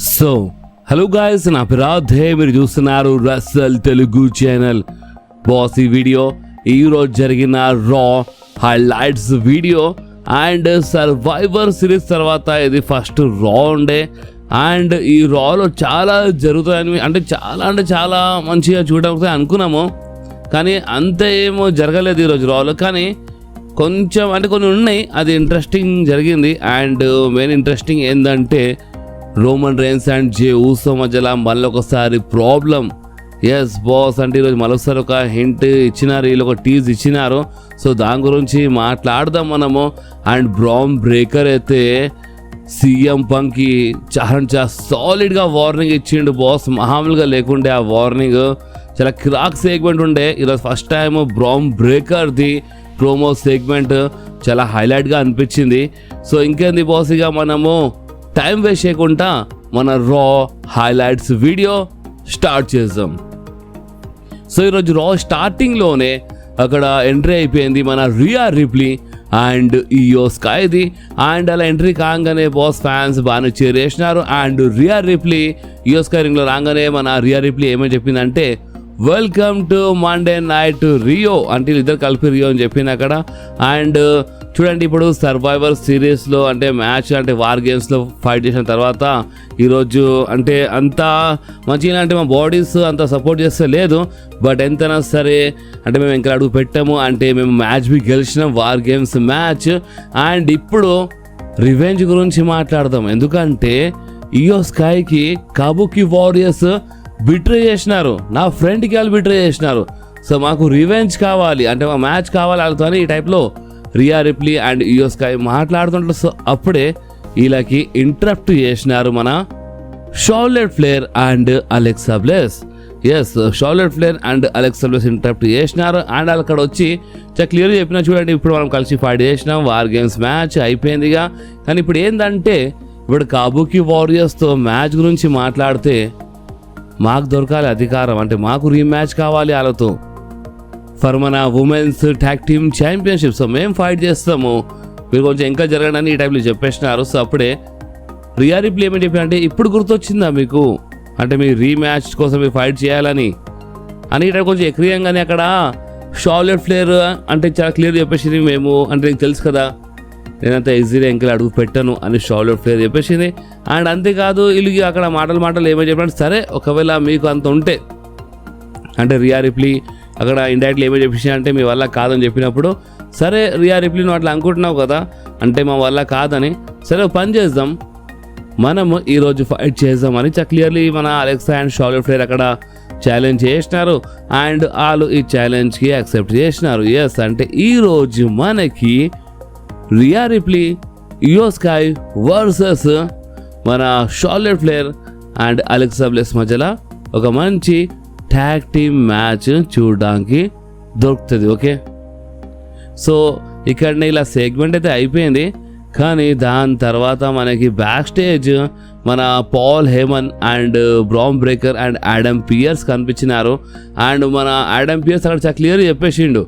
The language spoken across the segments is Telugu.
సో హలో గాయస్, నా పేరు రాధే, మీరు చూస్తున్నారు రసల్ తెలుగు ఛానల్. బాస్, ఈ వీడియో ఈరోజు జరిగిన రా highlights video and survivor series తర్వాత ఇది ఫస్ట్ రా ఉండే. అండ్ ఈ రాలో చాలా జరుగుతాయని అంటే చాలా మంచిగా చూడడానికి అనుకున్నాము, కానీ అంత ఏమో జరగలేదు ఈరోజు రాలో. కానీ కొంచెం అంటే కొన్ని ఉన్నాయి, అది ఇంట్రెస్టింగ్ జరిగింది. అండ్ మెయిన్ ఇంట్రెస్టింగ్ ఏంటంటే రోమన్ రేన్స్ అండ్ జే ఊసో మధ్యలో మళ్ళీ ఒకసారి ప్రాబ్లం. ఎస్ బాస్, అంటే ఈరోజు మరొకసారి ఒక హింట్ ఇచ్చినారు, వీళ్ళు ఒక టీజ్ ఇచ్చినారు. సో దాని గురించి మాట్లాడదాం మనము. అండ్ బ్రామ్ బ్రేకర్ అయితే సీఎం పంక్కి చాలా సాలిడ్గా వార్నింగ్ ఇచ్చిండు బాస్, మామూలుగా లేకుండే ఆ వార్నింగ్. చాలా క్రాక్ సెగ్మెంట్ ఉండే ఈరోజు. ఫస్ట్ టైం బ్రామ్ బ్రేకర్ది ప్రోమో సెగ్మెంట్ చాలా హైలైట్గా అనిపించింది. సో ఇంకేంది బాస్, ఇక మనము టైం వేస్ట్ చేయకుండా మన రా హైలైట్స్ వీడియో స్టార్ట్ చేద్దాం. సో ఈరోజు రా స్టార్టింగ్లోనే అక్కడ ఎంట్రీ అయిపోయింది మన రియా రిప్లీ అండ్ ఇయో స్కైది. అండ్ అలా ఎంట్రీ కాగానే బాస్ ఫ్యాన్స్ బాగానే చేరేసినారు. And Riya Ripley Iyo sky రింగ్లో రాగానే మన రియా రిప్లీ ఏమని చెప్పిందంటే, welcome to Monday night Rio, అంటే ఇద్దరు కలిపి రియో అని చెప్పింది అక్కడ. అండ్ చూడండి, ఇప్పుడు సర్వైవర్ సిరీస్లో అంటే మ్యాచ్ అంటే వార్ గేమ్స్లో ఫైట్ చేసిన తర్వాత ఈరోజు అంటే అంత మంచిగా అంటే మా బాడీస్ అంత సపోర్ట్ చేస్తే లేదు, బట్ ఎంతైనా సరే అంటే మేము ఇంకా అడుగు పెట్టాము, అంటే మేము మ్యాచ్ బి గెలిచినాం, వార్ గేమ్స్ మ్యాచ్. అండ్ ఇప్పుడు రివెంజ్ గురించి మాట్లాడదాం, ఎందుకంటే ఇయో స్కైకి కాబుకి వారియర్స్ బిట్రే చేసినారు, నా ఫ్రెండ్కి వాళ్ళు బిట్రే చేసినారు. సో మాకు రివెంజ్ కావాలి, అంటే మా మ్యాచ్ కావాలి వాళ్ళతో అని ఈ టైప్లో Rhea Ripley and Iyo Sky మాట్లాడుతుంటారు. సో అప్పుడే వీళ్ళకి ఇంటరప్ట్ చేసినారు మన Charlotte Flair and Alexa Bliss. Yes, Charlotte Flair and Alexa Bliss interrupt చేసినారు. అండ్ వాళ్ళు అక్కడ వచ్చి చాలా క్లియర్గా చెప్పినా, చూడండి ఇప్పుడు మనం కలిసి ఫైట్ చేసినాం, వార్ గేమ్స్ మ్యాచ్ అయిపోయిందిగా. కానీ ఇప్పుడు ఏంటంటే ఇప్పుడు కాబుకి వారియర్స్తో మ్యాచ్ గురించి మాట్లాడితే మాకు దొరకాలి అధికారం, అంటే మాకు రీమ్యాచ్ కావాలి వాళ్ళతో ఫర్ మన women's tag team championship. So మేము ఫైట్ చేస్తాము, మీరు కొంచెం ఇంకా జరగడానికి ఈ టైంలో చెప్పేసినారు. సో అప్పుడే రియా రిప్లీ ఏమని చెప్పి అంటే, ఇప్పుడు గుర్తొచ్చిందా మీకు అంటే మీ రీమ్యాచ్ కోసం మీరు ఫైట్ చేయాలని అని ఈ టైం కొంచెం ఎక్రియంగానే అక్కడ షార్లెట్ ఫ్లేర్ అంటే చాలా క్లియర్ చెప్పేసింది, మేము అంటే నీకు తెలుసు కదా నేనంత ఈజీగా ఇంకా అడుగు పెట్టను అని షార్లెట్ ఫ్లేర్ చెప్పేసింది. అండ్ అంతేకాదు వీళ్ళు అక్కడ మాటలు ఏమని చెప్పినట్టు, సరే ఒకవేళ మీకు అంత ఉంటే అంటే రియా రిప్లీ అక్కడ ఇండైరెక్ట్లీ ఏమో చెప్పేసి అంటే మీ వల్ల కాదని చెప్పినప్పుడు, సరే రియా రిప్లీ నువ్వు అట్లా అనుకుంటున్నావు కదా అంటే మా వల్ల కాదని, సరే పని చేద్దాం మనము ఈరోజు ఫైట్ చేద్దామని క్లియర్లీ మన అలెక్సా అండ్ షార్లెట్ ఫ్లేర్ అక్కడ ఛాలెంజ్ చేసినారు. అండ్ వాళ్ళు ఈ ఛాలెంజ్కి యాక్సెప్ట్ చేసినారు. ఎస్, అంటే ఈరోజు మనకి Rhea Ripley Iyo Sky versus మన Charlotte Flair and Alexa Bliss మధ్యలో ఒక మంచి ట్యాగ్ టీమ్ మ్యాచ్ చూడడానికి దొరుకుతుంది. ఓకే, సో ఇక్కడ ఇలా సెగ్మెంట్ అయితే అయిపోయింది. కానీ దాని తర్వాత మనకి బ్యాక్ స్టేజ్ మన Paul Heyman and Bron Breakker and Adam Pearce కనిపించినారు. అండ్ మన ఆడమ్ పియర్స్ అక్కడ చాలా క్లియర్ చెప్పేసిండు,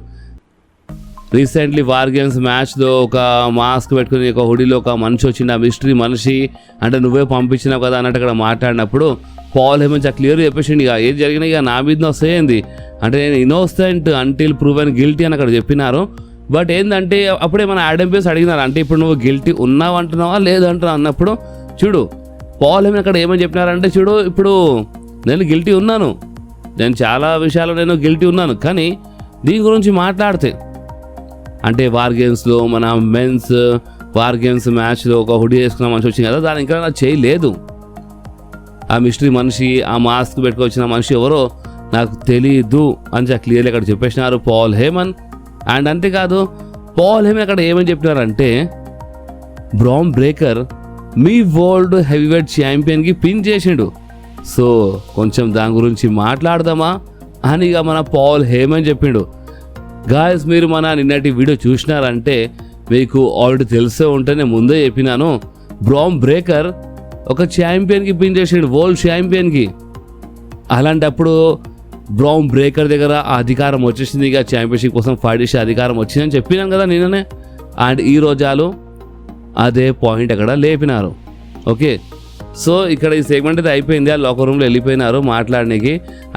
రీసెంట్లీ వార్ గేమ్స్ మ్యాచ్లో ఒక మాస్క్ పెట్టుకుని ఒక హుడీలో ఒక మనిషి వచ్చింది, ఆ మిస్టరీ మనిషి అంటే నువ్వే పంపించినావు కదా అన్నట్టు అక్కడ మాట్లాడినప్పుడు పాల్ హేమన్ చాలా క్లియర్ చెప్పేసిండు, ఇక ఏది జరిగినా ఇక నా మీద వస్తాయింది అంటే నేను ఇన్నోసెంట్ అంటిల్ ప్రూవెన్ గిల్టీ అని అక్కడ చెప్పినారు. బట్ ఏంటంటే అప్పుడే మన ఆడమ్ పియర్స్ అడిగినారు, అంటే ఇప్పుడు నువ్వు గిల్టీ ఉన్నావు అంటున్నావా లేదంటున్నావు అన్నప్పుడు చూడు పాల్ హేమన్ అక్కడ ఏమని చెప్పినారంటే, చూడు ఇప్పుడు నేను గిల్టీ ఉన్నాను, నేను చాలా విషయాల్లో నేను గిల్టీ ఉన్నాను, కానీ దీని గురించి మాట్లాడితే అంటే వార్ గేమ్స్లో మన మెన్స్ వార్ గేమ్స్ మ్యాచ్లో ఒక హుడీ వేసుకున్న మనిషి వచ్చింది కదా, దాని ఇంకా నాకు చేయలేదు, ఆ మిస్టరీ మనిషి ఆ మాస్క్ పెట్టుకొచ్చిన మనిషి ఎవరో నాకు తెలీదు అని క్లియర్లీ అక్కడ చెప్పేసినారు పాల్ హేమన్. అండ్ అంతేకాదు పాల్ హేమన్ అక్కడ ఏమని చెప్పినారంటే, బ్రామ్ బ్రేకర్ మీ వరల్డ్ హెవీవెయిట్ ఛాంపియన్కి పిన్ చేసిండు, సో కొంచెం దాని గురించి మాట్లాడదామా అని ఇక మన పాల్ హేమన్ చెప్పిండు. గాయస్, మీరు మన నిన్నటి వీడియో చూసినారంటే మీకు ఆల్రెడీ తెలిసే ఉంటే నేను ముందే చెప్పినాను, బ్రామ్ బ్రేకర్ ఒక ఛాంపియన్కి పిన్ చేసాడు, వరల్డ్ ఛాంపియన్కి. అలాంటప్పుడు బ్రామ్ బ్రేకర్ దగ్గర ఆ అధికారం వచ్చేసింది, ఇక ఛాంపియన్షిప్ కోసం ఫైట్ చేసే అధికారం వచ్చిందని చెప్పినాను కదా నిన్ననే. అండ్ ఈ రోజాలు అదే పాయింట్ అక్కడ లేపినారు. ఓకే, సో ఇక్కడ ఈ సెగ్మెంట్ అయితే అయిపోయింది, ఆ లాకర్ రూమ్లో వెళ్ళిపోయినారు మాట్లాడడానికి.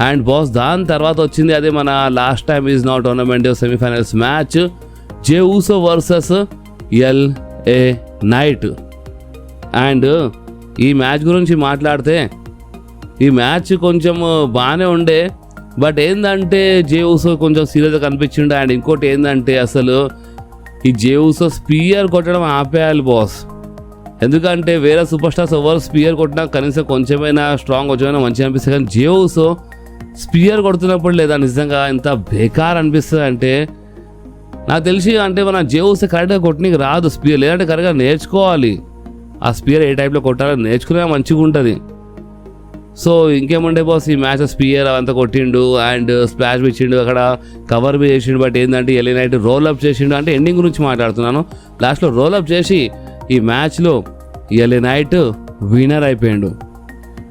అండ్ బాస్ దాని తర్వాత వచ్చింది అదే మన last time is now tournament semifinals match, J ఊసో versus LA night. And ఈ మ్యాచ్ గురించి మాట్లాడితే ఈ మ్యాచ్ కొంచెం బాగానే ఉండే, బట్ ఏంటంటే జే ఊసో కొంచెం సీరియస్గా కనిపించిండు. అండ్ ఇంకోటి ఏంటంటే అసలు ఈ జే ఊసో స్పియర్ కొట్టడం ఆపేయాలి బాస్, ఎందుకంటే వేరే సూపర్ స్టార్స్ ఎవరు స్పియర్ కొట్టినా కనీసం కొంచెమైనా స్ట్రాంగ్ కొంచెమైనా మంచిగా అనిపిస్తుంది, కానీ జే ఊసో స్పియర్ కొడుతున్నప్పుడు లేదా నిజంగా ఎంత బేకార్ అనిపిస్తుంది అంటే, నాకు తెలిసి అంటే మన జే ఊసో కరెక్ట్గా కొట్టడానికి రాదు స్పియర్, లేదంటే కరెక్ట్గా నేర్చుకోవాలి ఆ స్పియర్ ఏ టైప్లో కొట్టాలో నేర్చుకునే మంచిగా ఉంటుంది. సో ఇంకేముండే బాస్, ఈ మ్యాచ్ స్పియర్ అంతా కొట్టిండు అండ్ స్ప్లాష్ ఇచ్చిండు, అక్కడ కవర్ బి చేసిండు. బట్ ఏంటంటే LA నైట్ రోల్ అప్ చేసిండు, అంటే ఎండింగ్ గురించి మాట్లాడుతున్నాను. లాస్ట్లో రోల్ అప్ చేసి ఈ మ్యాచ్లో LA నైట్ విన్నర్ అయిపోయిండు.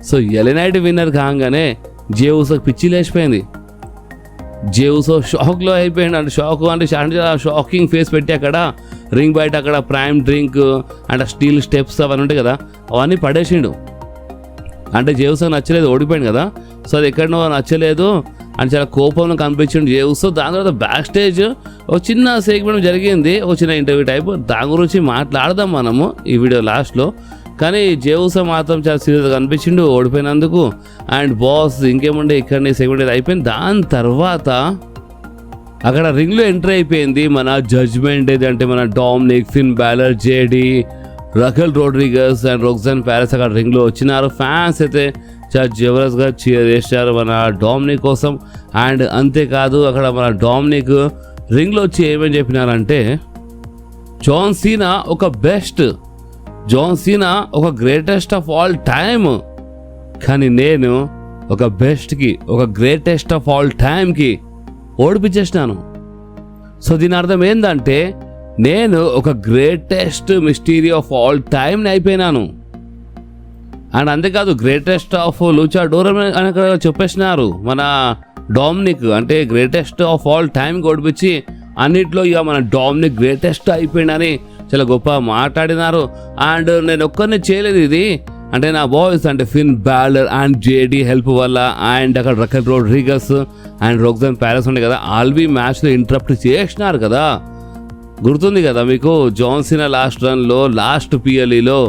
సో LA నైట్ విన్నర్ కాగానే జే ఊసోకి పిచ్చి లేచిపోయింది. జే ఊసో షాక్లో అయిపోయింది, అంటే షాకింగ్ ఫేస్ పెట్టి అక్కడ రింగ్ బయట అక్కడ ప్రైమ్ డ్రింక్ అంటే స్టీల్ స్టెప్స్ అవన్నీ ఉంటాయి కదా, అవన్నీ పడేసిండు. అంటే జే ఊసో నచ్చలేదు, ఓడిపోయింది కదా, సో అది ఎక్కడనో నచ్చలేదు అని చాలా కోపంలో కనిపించిండు జే ఊసో. దాని తర్వాత బ్యాక్ స్టేజ్ ఒక చిన్న సెగ్మెంట్ జరిగింది, ఒక చిన్న ఇంటర్వ్యూ టైప్, దాని గురించి మాట్లాడదాం మనము ఈ వీడియో లాస్ట్లో. కానీ జే ఊసో మాత్రం చాలా సీరియస్గా కనిపించిండు ఓడిపోయినందుకు. అండ్ బాస్ ఇంకేముండే ఇక్కడ సెగ్మెంట్ అయిపోయింది. దాని తర్వాత అక్కడ రింగ్లో ఎంట్రీ అయిపోయింది మన జడ్జ్మెంట్ ఏది అంటే మన Dominik, Finn Balor, JD, Raquel Rodriguez and Roxanne Perez అక్కడ రింగ్లో వచ్చినారు. ఫ్యాన్స్ అయితే చాలా జబర్దస్త్గా చీర్ చేశారు మన డామినిక్ కోసం. అండ్ అంతేకాదు అక్కడ మన డామినిక్ రింగ్లో వచ్చి ఏమని చెప్పినారంటే, జాన్ సీనా ఒక బెస్ట్, జాన్ సీనా ఒక గ్రేటెస్ట్ ఆఫ్ ఆల్ టైమ్, కానీ నేను ఒక బెస్ట్కి ఒక గ్రేటెస్ట్ ఆఫ్ ఆల్ టైంకి ఓడిపించేసినాను. సో దీని అర్థం ఏంటంటే నేను ఒక గ్రేటెస్ట్ మిస్టీరీ ఆఫ్ ఆల్ టైమ్ని అయిపోయినాను. అండ్ అంతేకాదు గ్రేటెస్ట్ ఆఫ్ లూచాడోర్ అని చెప్పేసినారు మన డామినిక్, అంటే గ్రేటెస్ట్ ఆఫ్ ఆల్ టైం ఓడిపించి అన్నిట్లో ఇక మన డామినిక్ గ్రేటెస్ట్ అయిపోయిందని చాలా గొప్ప మాట్లాడినారు. అండ్ నేను ఒక్కరిని చేయలేదు ఇది, అంటే నా బాయ్స్ అంటే ఫిన్ బ్యాలర్ అండ్ జేడి హెల్ప్ వల్ల అండ్ అక్కడ రకెల్ రోడ్రిగస్ అండ్ రోక్సాన్ ప్యారెస్ ఉండే కదా, ఆల్బీ మ్యాచ్లో ఇంటరప్ట్ చేసినారు కదా, గుర్తుంది కదా మీకు. జాన్ సీనా లాస్ట్ రన్లో లాస్ట్ PLEలో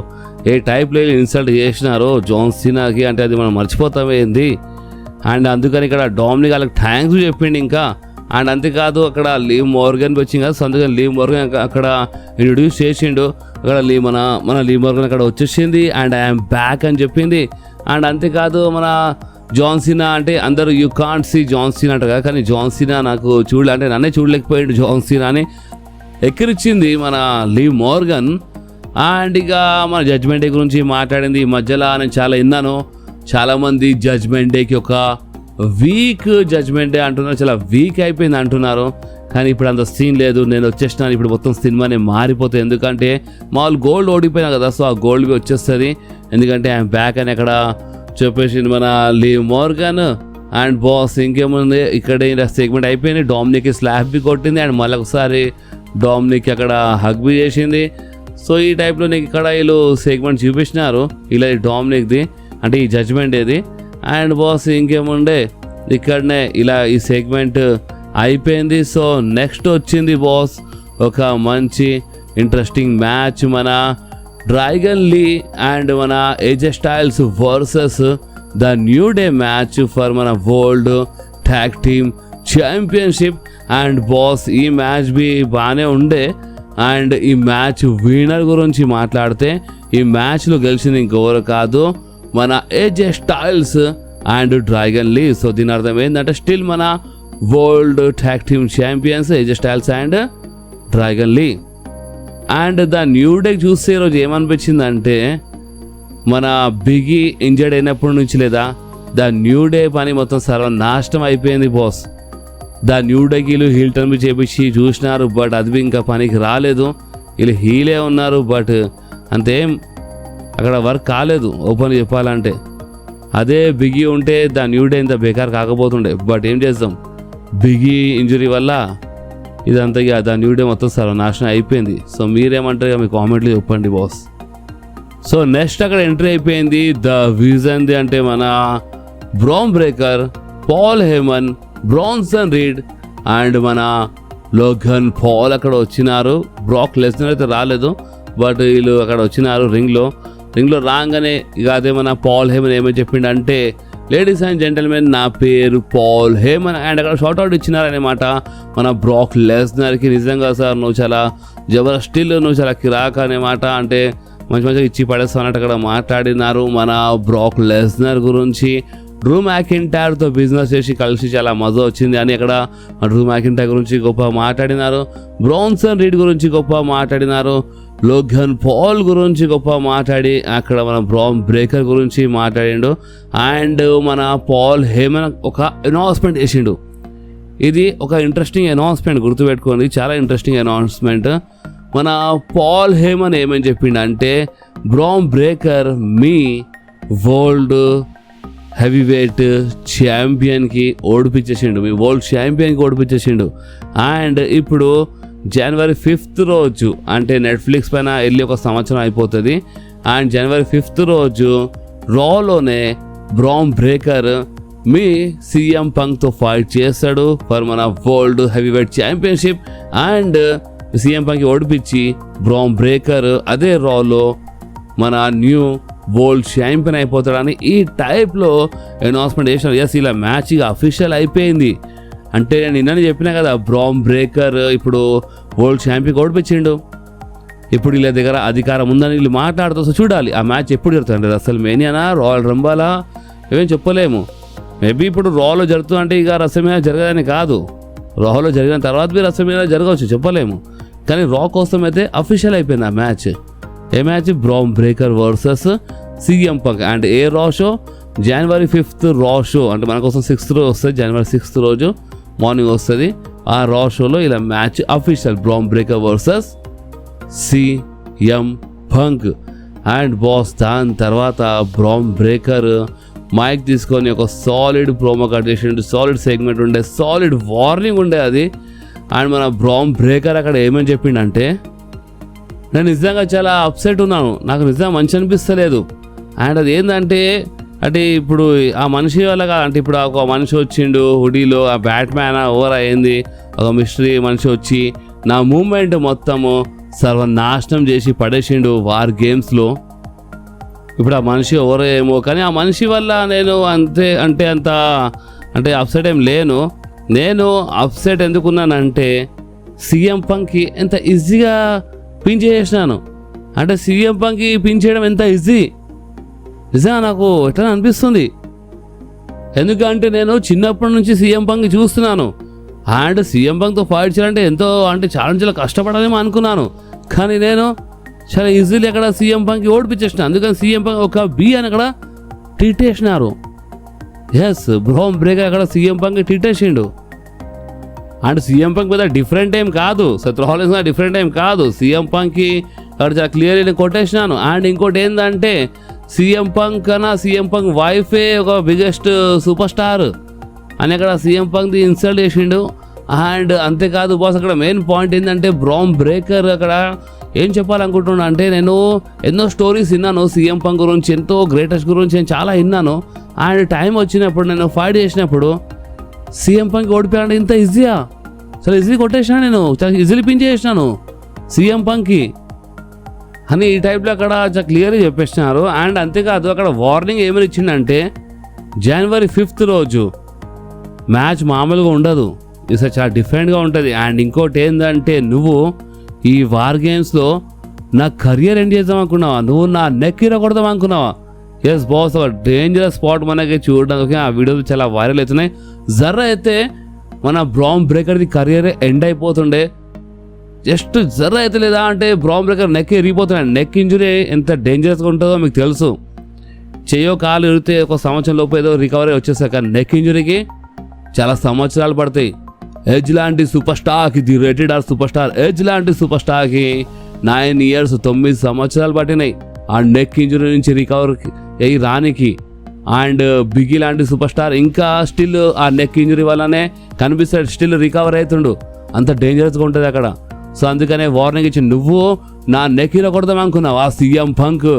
ఏ టైప్లో ఇన్సల్ట్ చేసినారో జాన్ సీనాకి, అంటే అది మనం మర్చిపోతామేంది. అండ్ అందుకని ఇక్కడ డామినిక్ వాళ్ళకి థ్యాంక్స్ చెప్పిండు ఇంకా. అండ్ అంతేకాదు అక్కడ లీవ్ మోర్గన్ వచ్చింది కదా, సో అందుకని లీవ్ మోర్గన్ అక్కడ ఇంట్రొడ్యూస్ చేసిండు. అక్కడ మన లీవ్ మోర్గన్ అక్కడ వచ్చేసింది అండ్ ఐఎమ్ బ్యాక్ అని చెప్పింది. అండ్ అంతేకాదు మన జాన్ సీనా అంటే అందరూ you can't see John Cena అంటారు కదా, కానీ జాన్ సీనా నాకు అంటే నన్నే చూడలేకపోయాడు జాన్ సీనా అని ఎక్కిరిచ్చింది మన లీవ్ మోర్గన్. అండ్ ఇక మన జడ్జ్మెంట్ డే గురించి మాట్లాడింది. ఈ మధ్యలో నేను చాలా విన్నాను, చాలామంది జడ్జ్మెంట్ డేకి ఒక వీక్ జడ్జ్మెంట్ డే అంటున్నారు, చాలా వీక్ అయిపోయింది అంటున్నారు. కానీ ఇప్పుడు అంత సీన్ లేదు, నేను వచ్చేసినాను, ఇప్పుడు మొత్తం సినిమానే మారిపోతుంది. ఎందుకంటే మామూలు గోల్డ్ ఓడిపోయినా కదా, సో ఆ గోల్డ్ వచ్చేస్తుంది. ఎందుకంటే ఐఎమ్ బ్యాక్ అని అక్కడ చెప్పేసింది మన లీవ్ మోర్గన్. అండ్ బాస్ ఇంకేముంది ఇక్కడ సెగ్మెంట్ అయిపోయింది, డామినిక్ స్లాబ్ బి కొట్టింది అండ్ మళ్ళీ ఒకసారి డామినిక్ అక్కడ హగ్ బి చేసింది. సో ఈ టైప్లో నీకు ఇక్కడ వీళ్ళు సెగ్మెంట్ చూపించినారు ఇలా డామినిక్ది, అంటే ఈ జడ్జ్మెంట్ ఏది. అండ్ బాస్ ఇంకేముండే ఇక్కడనే ఇలా ఈ సెగ్మెంట్ అయిపోయింది. సో నెక్స్ట్ వచ్చింది బాస్ ఒక మంచి ఇంట్రెస్టింగ్ మ్యాచ్, మన డ్రాగన్ లీ అండ్ మన AJ Styles versus the new Day match for మన world tag team championship. And boss ఈ మ్యాచ్ బి బాగానే ఉండే. అండ్ ఈ మ్యాచ్ విన్నర్ గురించి మాట్లాడితే ఈ మ్యాచ్లో గెలిచింది ఇంకెవరు కాదు మన AJ Styles and Dragon Lee. So దీని అర్థం ఏంటంటే స్టిల్ మన world tag team champions AJ Styles and Dragon Lee. And the new day చూస్తే ఈరోజు ఏమనిపించిందంటే మన బిగి ఇంజర్డ్ అయినప్పటి నుంచి లేదా ద న్యూ డే పని మొత్తం సర్వనాశనం అయిపోయింది బాస్. ద న్యూ డేకి వీళ్ళు హీల్ టర్న్ బి చేపించి చూసినారు, బట్ అది ఇంకా పనికి రాలేదు. వీళ్ళు హీలే ఉన్నారు, బట్ అంతేం అక్కడ వర్క్ కాలేదు ఓపెన్ చెప్పాలంటే. అదే బిగి ఉంటే ద న్యూ డే ఇంత బేకార్ కాకపోతుండే, బట్ ఏం చేద్దాం బిగి ఇంజరీ వల్ల ఇదంతా ఇక ద న్యూ డే మొత్తం సర్వనాశనం అయిపోయింది. సో మీరేమంటారు ఇక మీ కామెంట్లు చెప్పండి బాస్. సో నెక్స్ట్ అక్కడ ఎంట్రీ అయిపోయింది ద విజన్ ది అంటే మన Bron Breakker, Paul Heyman, Bronson Reed and మన లోగన్ పాల్ అక్కడ వచ్చినారు. బ్రాక్ లెస్నర్ అయితే రాలేదు, బట్ వీళ్ళు అక్కడ వచ్చినారు రింగ్లో రాగానే ఇక అదే మన పాల్ హేమన్ ఏమని చెప్పిండంటే, లేడీస్ అండ్ జెంటల్మెన్ నా పేరు పాల్ హేమన్ అండ్ అక్కడ షార్ట్ అవుట్ ఇచ్చినారనమాట మన బ్రాక్ లెస్నర్కి. నిజంగా సార్ నువ్వు చాలా జబర్దస్త్, స్టిల్ నువ్వు చాలా కిరాక్ అనమాట, అంటే మంచిగా ఇచ్చి పడేస్తావు అన్నట్టు అక్కడ మాట్లాడినారు మన బ్రాక్ లెస్నర్ గురించి. డ్రూ మ్యాకింటైర్తో బిజినెస్ చేసి కలిసి చాలా మజా వచ్చింది అని అక్కడ డ్రూ మ్యాకింటైర్ గురించి గొప్ప మాట్లాడినారు. బ్రాన్సన్ రీడ్ గురించి గొప్ప మాట్లాడినారు. లోగన్ పాల్ గురించి గొప్ప మాట్లాడి అక్కడ మన బ్రాన్ బ్రేకర్ గురించి మాట్లాడిండు. అండ్ మన పాల్ హేమన్ ఒక అనౌన్స్మెంట్ చేసిండు. ఇది ఒక ఇంట్రెస్టింగ్ అనౌన్స్మెంట్, గుర్తుపెట్టుకోండి, చాలా ఇంట్రెస్టింగ్ అనౌన్స్మెంట్. మన పాల్ హేమన్ ఏమని చెప్పిండంటే, బ్రాన్ బ్రేకర్ మీ వరల్డ్ హెవీ వెయిట్ ఛాంపియన్కి ఓడిపించేసిండు, మీ వరల్డ్ ఛాంపియన్కి ఓడిపించేసిండు. అండ్ ఇప్పుడు జనవరి 5th రోజు అంటే నెట్ఫ్లిక్స్ పైన వెళ్ళి ఒక సంవత్సరం అయిపోతుంది. అండ్ జనవరి 5th రోజు రాలోనే బ్రాన్ బ్రేకర్ మీ సీఎం పంక్తో ఫైట్ చేస్తాడు ఫర్ మన world heavy weight championship. And CM పంక్కి ఓడిపించి బ్రాన్ బ్రేకర్ అదే రాలో మన న్యూ వరల్డ్ ఛాంపియన్ అయిపోతాడని ఈ టైప్లో అనౌన్స్మెంట్ చేసినారు. ఎస్, ఇలా మ్యాచ్ ఇక అఫీషియల్ అయిపోయింది. అంటే నేను నిన్ననే చెప్పినా కదా, బ్రాన్ బ్రేకర్ ఇప్పుడు వరల్డ్ ఛాంపియన్ ఓడిపించిండు, ఇప్పుడు వీళ్ళ దగ్గర అధికారం ఉందని వీళ్ళు మాట్లాడుతూ. సో చూడాలి ఆ మ్యాచ్ ఎప్పుడు జరుగుతుంది, అసలు మేనియానా రాయల్ రంబాలా ఏమేం చెప్పలేము. మేబీ ఇప్పుడు రాలో జరుగుతుంది అంటే ఇక రసమేనా జరగదని కాదు, రాలో జరిగిన తర్వాత మీరు రసమేనా జరగవచ్చు చెప్పలేము. కానీ రా కోసం అయితే అఫీషియల్ అయిపోయింది ఆ మ్యాచ్. ఏ match? Bron Breakker versus CM Punk. And ఏ రా షో? జనవరి 5th రా షో, అంటే మన కోసం 6th రోజు వస్తుంది, జనవరి 6th రోజు మార్నింగ్ వస్తుంది. ఆ రా షోలో ఇలా match official, bran Breakker versus CM Punk. And boss దాని తర్వాత బ్రాన్ బ్రేకర్ మైక్ తీసుకొని ఒక సాలిడ్ ప్రోమో కట్ చేసిండు, సాలిడ్ సెగ్మెంట్ ఉండే, సాలిడ్ వార్నింగ్ ఉండే అది. అండ్ మన బ్రాన్ బ్రేకర్ అక్కడ ఏమని చెప్పిండంటే, నేను నిజంగా చాలా అప్సెట్ ఉన్నాను, నాకు నిజంగా మంచి అనిపిస్తలేదు. అండ్ అది ఏంటంటే, అంటే ఇప్పుడు ఆ మనిషి వల్ల అంటే ఇప్పుడు ఒక మనిషి వచ్చిండు హుడీలో, ఆ బ్యాట్మ్యాన్ ఓవర్ అయింది, ఒక మిస్టరీ మనిషి వచ్చి నా మూమెంట్ మొత్తము సర్వనాశనం చేసి పడేసిండు వార్ గేమ్స్లో. ఇప్పుడు ఆ మనిషి ఎవరో ఏమో, కానీ ఆ మనిషి వల్ల నేను అంత అప్సెట్ ఏం లేను. నేను అప్సెట్ ఎందుకున్నానంటే సీఎం పంక్కి ఎంత ఈజీగా పిన్ చేసినాను, అంటే సీఎం పంక్కి పిన్ చేయడం ఎంత ఈజీ నిజంగా నాకు ఎట్లా అనిపిస్తుంది. ఎందుకంటే నేను చిన్నప్పటి నుంచి సీఎం పంక్కి చూస్తున్నాను. అండ్ సీఎం పంక్తో ఫైట్ చేయాలంటే ఎంతో అంటే చాలా కష్టపడాలేమో అనుకున్నాను, కానీ నేను చాలా ఈజీలీ అక్కడ సీఎం పంక్కి ఓడిపించేసిన. అందుకని సీఎం పంక్ ఒక బి అని అక్కడ టీటేసినారు. ఎస్, బ్రాన్ బ్రేకర్ అక్కడ సీఎం పంక్కి టీటేసిండు. అండ్ సీఎం పంక్ మీద డిఫరెంట్ ఏం కాదు, సెత్ రాలిన్స్ డిఫరెంట్ ఏం కాదు, సీఎం పంక్కి అక్కడ చాలా క్లియర్లీ కొట్టేసినాను. అండ్ ఇంకోటి ఏంటంటే, సీఎం పంక్ కన్నా సీఎం పంక్ వైఫే ఒక బిగ్గెస్ట్ సూపర్ స్టార్ అని అక్కడ సీఎం పంక్ది ఇన్సల్ట్ చేసిండు. అండ్ అంతేకాదు బాస్, అక్కడ మెయిన్ పాయింట్ ఏంటంటే బ్రాన్ బ్రేకర్ అక్కడ ఏం చెప్పాలనుకుంటున్నా అంటే, నేను ఎన్నో స్టోరీస్ విన్నాను సీఎం పంక్ గురించి, ఎంతో గ్రేటెస్ట్ గురించి నేను చాలా విన్నాను. అండ్ టైం వచ్చినప్పుడు నేను ఫైట్ చేసినప్పుడు సీఎం పంక్ ఓడిపోయాలంటే ఇంత ఈజీయా, చాలా ఈజీ కొట్టేసినా, నేను చాలా ఈజీలీ పిన్ చేసినాను సీఎం పంక్కి అని ఈ టైప్లో అక్కడ చాలా క్లియర్గా చెప్పేసినారు. అండ్ అంతేకాదు అక్కడ వార్నింగ్ ఏమని ఇచ్చిందంటే, జనవరి 5th రోజు మ్యాచ్ మామూలుగా ఉండదు, ఇది చాలా డిఫరెంట్గా ఉంటుంది. అండ్ ఇంకోటి ఏంటంటే, నువ్వు ఈ వార్ గేమ్స్లో నా కెరియర్ ఎండ్ చేద్దాం అనుకున్నావా, నువ్వు నా నెక్ ఇరగొడదాం అనుకున్నావా? ఎస్ బాస్, ఒక డేంజరస్ స్పాట్ మనకి చూడడానికి ఆ వీడియోలు చాలా వైరల్ అవుతున్నాయి. జర్ర అయితే మన బ్రాన్ బ్రేకర్ది కెరియర్ ఎండ్ అయిపోతుండే, జస్ట్ జర్ర అయితే లేదా అంటే బ్రాన్ బ్రేకర్ నెక్ ఇరిగిపోతున్నాయి. నెక్ ఇంజురీ ఎంత డేంజరస్గా ఉంటుందో మీకు తెలుసు. చెయ్యో కాలు ఇరిగితే ఒక సంవత్సరం లోపు ఏదో రికవరీ వచ్చేస్తాయి, కానీ నెక్ ఇంజురీకి చాలా సంవత్సరాలు పడతాయి. ఎడ్జ్ లాంటి సూపర్ స్టార్కి, the Rated R super star Edge లాంటి సూపర్ స్టార్కి 9 years 9 సంవత్సరాలు పట్టినాయి ఆ నెక్ ఇంజురీ నుంచి రికవర్ అయ్యి రానికి. అండ్ బిగి లాంటి సూపర్ స్టార్ ఇంకా స్టిల్ ఆ నెక్ ఇంజురీ వల్లనే కనిపిస్తాడు, స్టిల్ రికవర్ అవుతుండు, అంత డేంజరస్గా ఉంటుంది అక్కడ. సో అందుకనే వార్నింగ్ ఇచ్చి, నువ్వు నా నెక్ ఇరగొడదాం అనుకున్నావు ఆ సీఎం పంక్,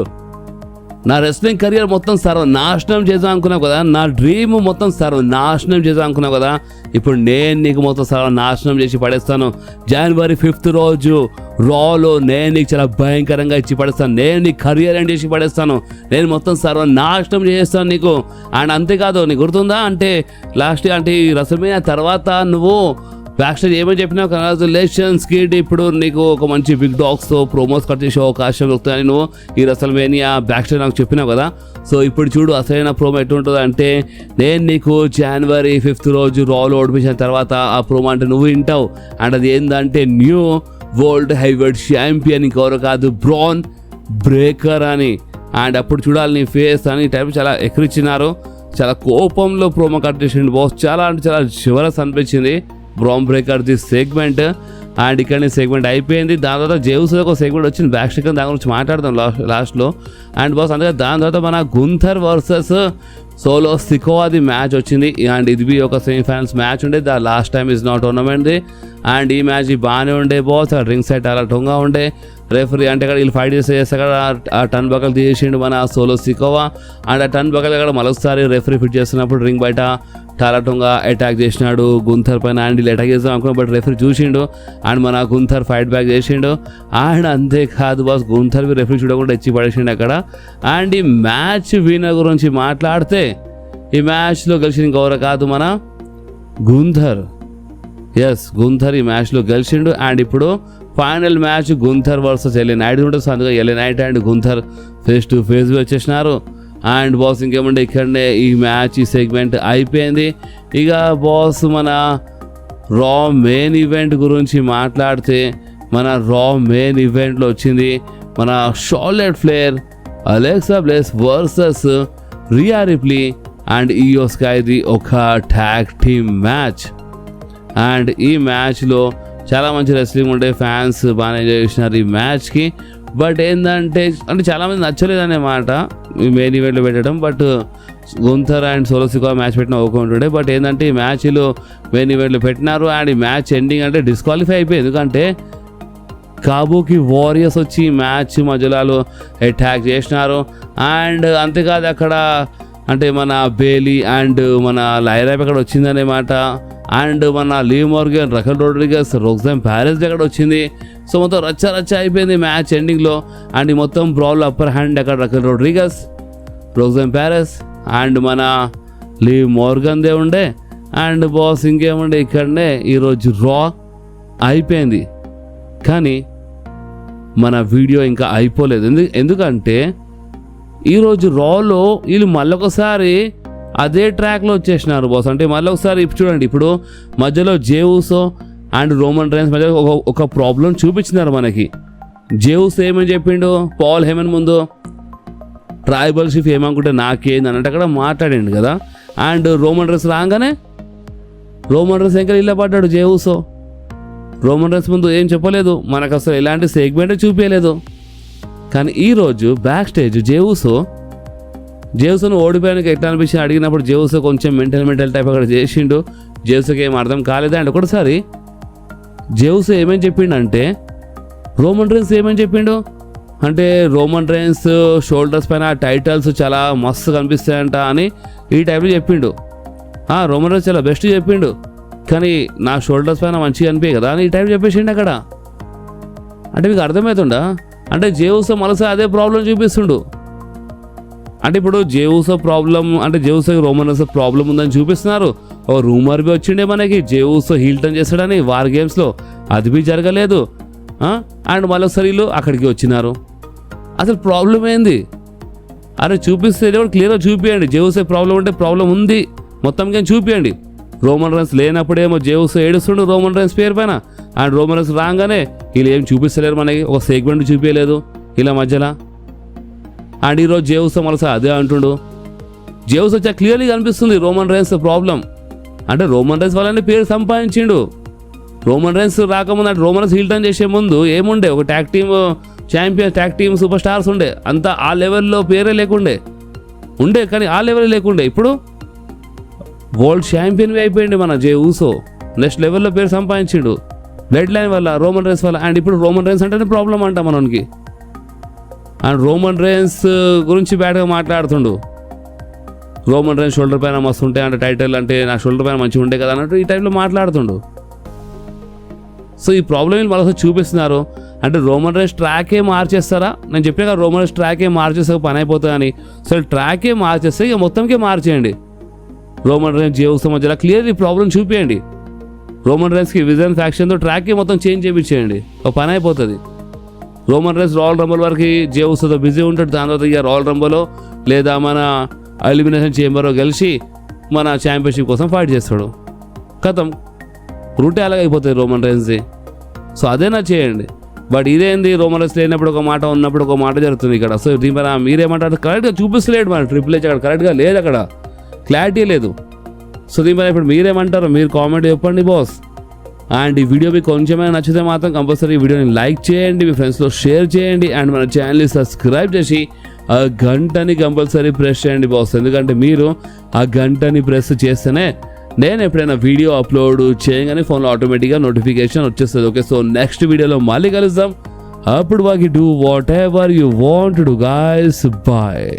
నా రెస్లింగ్ కెరియర్ మొత్తం సర్వనాశనం చేద్దాం అనుకున్నావు కదా, నా డ్రీమ్ మొత్తం సర్వనాశనం చేద్దాం అనుకున్నావు కదా, ఇప్పుడు నేను నీకు మొత్తం సర్వనాశనం చేసి పడేస్తాను. జనవరి 5th రోజు రాలో నేను నీకు చాలా భయంకరంగా ఇచ్చి పడేస్తాను. నేను నీ కెరియర్ ఎండ్ చేసి పడేస్తాను. నేను మొత్తం సర్వనాశనం చేస్తాను నీకు. అండ్ అంతేకాదు, నీకు గుర్తుందా అంటే లాస్ట్ అంటే ఈ రసమైన తర్వాత నువ్వు బ్యాక్ స్టేజ్ ఏమని చెప్పినావు, కంగ్రాచులేషన్స్ కిడ్, ఇప్పుడు నీకు ఒక మంచి బిగ్ డాగ్స్తో ప్రోమోస్ కట్ చేసే అవకాశం దొరుకుతుందని నువ్వు ఈ రసల్మేనియా బ్యాక్ స్టేజ్ నాకు చెప్పినావు కదా. సో ఇప్పుడు చూడు అసలైన ప్రోమో ఎట్లుంటుంది అంటే, నేను నీకు జనవరి 5th రోజు రాలో ఓడిపించిన తర్వాత ఆ ప్రోమో అంటే నువ్వు వింటావు. అండ్ అది ఏంటంటే న్యూ వరల్డ్ హెవీవెయిట్ ఛాంపియన్ ఇంకెవరు కాదు, బ్రాన్ బ్రేకర్ అని. అండ్ అప్పుడు చూడాలి నీ ఫేస్ అని టైప్ చాలా ఎక్కిరిచ్చినారు. చాలా కోపంలో ప్రోమో కట్ చేసిండు బాస్. చాలా అంటే చాలా చివరస్ అనిపించింది bran breaker the segment. And ఇక్కడ సెగ్మెంట్ అయిపోయింది. దాని తర్వాత జేవుస్ ఒక సెగ్మెంట్ వచ్చింది బ్యాక్ స్టేజ్, దాని గురించి మాట్లాడదాం లాస్ట్లో. అండ్ బాస్ అందుకే దాని తర్వాత మన గుంథర్ వర్సెస్ సోలో సికోవాది మ్యాచ్ వచ్చింది. అండ్ ఇది ఒక సెమీఫైనల్స్ మ్యాచ్ ఉండే, the last time is not టోర్నమెంట్ది. అండ్ ఈ మ్యాచ్ బాగానే ఉండే బాస్. ఆ రింగ్ సైడ్ అలా టొంగా ఉండే. రెఫరీ అంటే అక్కడ వీళ్ళు ఫైట్ చేస్తే అక్కడ ఆ టర్న్ బకల్ తీసేసిండు మన సోలో సికోవా. అండ్ ఆ టర్న్ బకల్ అక్కడ మరొకసారి రెఫరీ ఫిట్ చేస్తున్నప్పుడు రింగ్ బయట టాలాటోంగా అటాక్ చేసినాడు గుంథర్ పైన. అండ్ వీళ్ళు అటాక్ చేద్దాం అనుకున్నా బట్ రెఫరీ చూసిండు. అండ్ మన గుంథర్ ఫైట్ బ్యాక్ చేసిండు. అండ్ అంతేకాదు బాస్, గుంథర్ రెఫరీ చూడకుండా ఇచ్చి పడేసిండు అక్కడ. అండ్ ఈ మ్యాచ్ విన్నర్ గురించి మాట్లాడితే, ఈ మ్యాచ్లో గెలిచిన ఇంకెవరు కాదు మన గుంథర్. ఎస్, గుంథర్ ఈ మ్యాచ్లో గెలిచిండు. అండ్ ఇప్పుడు final match Gunther versus LA Knight ఉంటుంది. సో అందుకే LA Knight and Gunther face to face వచ్చేసినారు. అండ్ బాస్ ఇంకేమంటే ఇక్కడనే ఈ మ్యాచ్ ఈ సెగ్మెంట్ అయిపోయింది. ఇక బాస్ మన రా మెయిన్ ఈవెంట్ గురించి మాట్లాడితే, మన రా మెయిన్ ఈవెంట్లో వచ్చింది మన Charlotte Flair Alexa Bliss versus Rhea Ripley and Iyo స్కైది ఒక ట్యాగ్ టీమ్ మ్యాచ్. అండ్ ఈ మ్యాచ్లో చాలా మంచి రెస్లింగ్ ఉండే, ఫ్యాన్స్ బాగానే ఎంజాయ్ చేసినారు ఈ మ్యాచ్కి. బట్ ఏంటంటే అంటే చాలామంది నచ్చలేదనే మాట ఈ మెయిన్ ఈవెంట్లో పెట్టడం. But Gunther and solo Sikoa match పెట్టిన ఓకే ఉంటుండే. బట్ ఏంటంటే ఈ మ్యాచ్లు మెయిన్ ఈవెంట్లో పెట్టినారు. అండ్ ఈ మ్యాచ్ ఎండింగ్ అంటే డిస్క్వాలిఫై అయిపోయింది. ఎందుకంటే కాబూకి వారియర్స్ వచ్చి మ్యాచ్ మధ్యలో అటాక్ చేసినారు. అండ్ అంతేకాదు అక్కడ అంటే మన బేలీ అండ్ మన లైరాప్ అక్కడ వచ్చిందనే మాట. అండ్ మన లీ మోర్గన్, రకల్ రోడ్రిగస్, రోక్సాన్ ప్యారెస్ అక్కడ వచ్చింది. సో మొత్తం రచ్చ అయిపోయింది మ్యాచ్ ఎండింగ్లో. అండ్ ఈ మొత్తం బ్రాల్ అప్పర్ హ్యాండ్ అక్కడ రకల్ రోడ్రిగస్, రోక్సాన్ ప్యారెస్ అండ్ మన లీ మోర్గన్దే ఉండే. అండ్ బాస్ ఇంకేముండే ఇక్కడనే ఈరోజు రా అయిపోయింది. కానీ మన వీడియో ఇంకా అయిపోలేదు. ఎందుకంటే ఈరోజు రాలో వీళ్ళు మళ్ళొకసారి అదే ట్రాక్లో వచ్చేసినారు బాస్. అంటే మళ్ళీ ఒకసారి చూడండి, ఇప్పుడు మధ్యలో జేవుసో అండ్ రోమన్ రైన్స్ మధ్య ఒక ప్రాబ్లం చూపించినారు మనకి. జేవుస్ ఏమని చెప్పిండు పాల్ హేమన్ ముందు, ట్రైబల్ షిఫ్ ఏమనుకుంటే నాకేంది అన్నట్టు అక్కడ మాట్లాడిండు కదా. అండ్ రోమన్ రైన్స్ రాగానే రోమన్ రైన్స్ ఇంకా ఇళ్ళ పడ్డాడు జేవుసో. రోమన్ రైన్స్ ముందు ఏం చెప్పలేదు, మనకు అసలు ఎలాంటి సెగ్మెంట్ చూపించలేదు. కానీ ఈరోజు బ్యాక్ స్టేజ్ జేవుసోను ఓడిపోయానికి ఎట్లా అనిపించి అడిగినప్పుడు జేవుసో కొంచెం మెంటల్ టైప్ అక్కడ చేసిండు. జేవుసోకి ఏం అర్థం కాలేదు. అండ్ ఒకటిసారి జేవుసో ఏమేమి చెప్పిండు రోమన్ రైన్స్ ఏమని చెప్పిండు అంటే, రోమన్ రైన్స్ షోల్డర్స్ పైన టైటిల్స్ చాలా మస్తు కనిపిస్తాయంట అని ఈ టైప్లో చెప్పిండు. రోమన్ రైన్స్ చాలా బెస్ట్ చెప్పిండు, కానీ నా షోల్డర్స్ పైన మంచిగా అనిపించే కదా అని ఈ టైప్ చెప్పేసిండు అక్కడ. అంటే మీకు అర్థమవుతుందా? అంటే జేవుసో మనసు అదే ప్రాబ్లం చూపిస్తుండు. అంటే ఇప్పుడు జేవుసో ప్రాబ్లం అంటే జేవుసో రోమన్ రైన్స్ ప్రాబ్లం ఉందని చూపిస్తున్నారు. ఒక రూమర్ బి వచ్చిండే మనకి జేవుసో హీల్ టర్న్ చేస్తాడని వార్ గేమ్స్లో, అది బి జరగలేదు. అండ్ మళ్ళొకసారి వీళ్ళు అక్కడికి వచ్చినారు. అసలు ప్రాబ్లం ఏంది? అరే చూపిస్తే కూడా క్లియర్గా చూపించండి. జేవుసో ప్రాబ్లం అంటే ప్రాబ్లం ఉంది మొత్తంగా చూపించండి. రోమన్ రైన్స్ లేనప్పుడేమో జేవుసో ఏడుస్తుండు రోమన్ రైన్స్ పేరు పైన. అండ్ రోమన్ రైన్స్ రాగానే వీళ్ళు ఏం చూపిస్తలేరు మనకి, ఒక సెగ్మెంట్ చూపించలేదు ఇలా మధ్యలో. అండ్ ఈరోజు జేవుసో మళ్ళీ అదే అంటుండు. జేవుసో చాలా క్లియర్గా కనిపిస్తుంది రోమన్ రైన్స్ ప్రాబ్లం. అంటే రోమన్ రైన్స్ వాళ్ళని పేరు సంపాదించిండు. రోమన్ రైన్స్ రాకముందు అంటే రోమన్ రైన్స్ హీల్ టర్న్ చేసే ముందు ఏముండే, ఒక tag team champion, tag team super stars ఉండే. అంతా ఆ లెవెల్లో పేరే లేకుండే ఉండే, కానీ ఆ లెవెల్ లేకుండే. ఇప్పుడు వరల్డ్ ఛాంపియన్ అయిపోయింది మన జేవుసో. నెక్స్ట్ లెవెల్లో పేరు సంపాదించిండు బ్లడ్ లైన్ వల్ల, రోమన్ రైన్స్ వల్ల. అండ్ ఇప్పుడు రోమన్ రైన్స్ అంటేనే ప్రాబ్లం అంట మనకి. అండ్ రోమన్ రేన్స్ గురించి బ్యాడ్గా మాట్లాడుతుండు. రోమన్ రేన్స్ షోల్డర్ పైన మస్తు ఉంటాయి అంటే టైటిల్ అంటే నా షోల్డర్ పైన మంచిగా ఉంటాయి కదా అన్నట్టు ఈ టైంలో మాట్లాడుతుండు. సో ఈ ప్రాబ్లమ్ మళ్ళీ చూపిస్తున్నారు. అంటే రోమన్ రేన్స్ ట్రాకే మార్చేస్తారా? నేను చెప్పిన కదా రోమన్ రేన్స్ ట్రాకే మార్చేస్తే పని అయిపోతుందని. సో ట్రాకే మార్చేస్తే ఇక మొత్తంకే మార్చేయండి. రోమన్ రేన్స్ జేవుస్ మధ్యలో క్లియర్ ఈ ప్రాబ్లం చూపించండి. రోమన్ రేన్స్కి విజన్ ఫ్యాక్షన్తో ట్రాకే మొత్తం చేంజ్ చేయించేయండి, ఒక పని అయిపోతుంది. రోమన్ రేన్స్ రాయల్ రంబల్ వరకు జేవుస్తో బిజీ ఉంటాడు. దాని తర్వాత ఇక రాయల్ రంబల్లో లేదా మన ఎలిమినేషన్ చేంబర్లో గెలిచి మన ఛాంపియన్షిప్ కోసం ఫైట్ చేస్తాడు. కథం రూటే అలాగ అయిపోతుంది రోమన్ రేన్స్ది. సో అదేనా చేయండి. బట్ ఇదేంది రోమన్ రేన్స్ లేనప్పుడు ఒక మాట ఉన్నప్పుడు ఒక మాట జరుగుతుంది ఇక్కడ. సో దీనిపైన మీరేమంటారు? కరెక్ట్గా చూపిస్తలేడు మన ట్రిపుల్ హెచ్ అక్కడ, కరెక్ట్గా లేదు, అక్కడ క్లారిటీ లేదు. సో దీనిపైన ఇప్పుడు మీరేమంటారు? మీరు కామెంట్ చెప్పండి బాస్. అండ్ ఈ వీడియో మీకు కొంచెమైనా నచ్చితే మాత్రం కంపల్సరీ ఈ వీడియోని లైక్ చేయండి, మీ ఫ్రెండ్స్లో షేర్ చేయండి, అండ్ మన ఛానల్ని సబ్స్క్రైబ్ చేసి ఆ గంటని కంపల్సరీ ప్రెస్ చేయండి బాస్. ఎందుకంటే మీరు ఆ గంటని ప్రెస్ చేస్తేనే నేను ఎప్పుడైనా వీడియో అప్లోడ్ చేయగానే ఫోన్లో ఆటోమేటిక్గా నోటిఫికేషన్ వచ్చేస్తుంది. ఓకే, సో నెక్స్ట్ వీడియోలో మళ్ళీ కలుద్దాం. అప్పుడు వాకి do whatever you want to guys. Bye.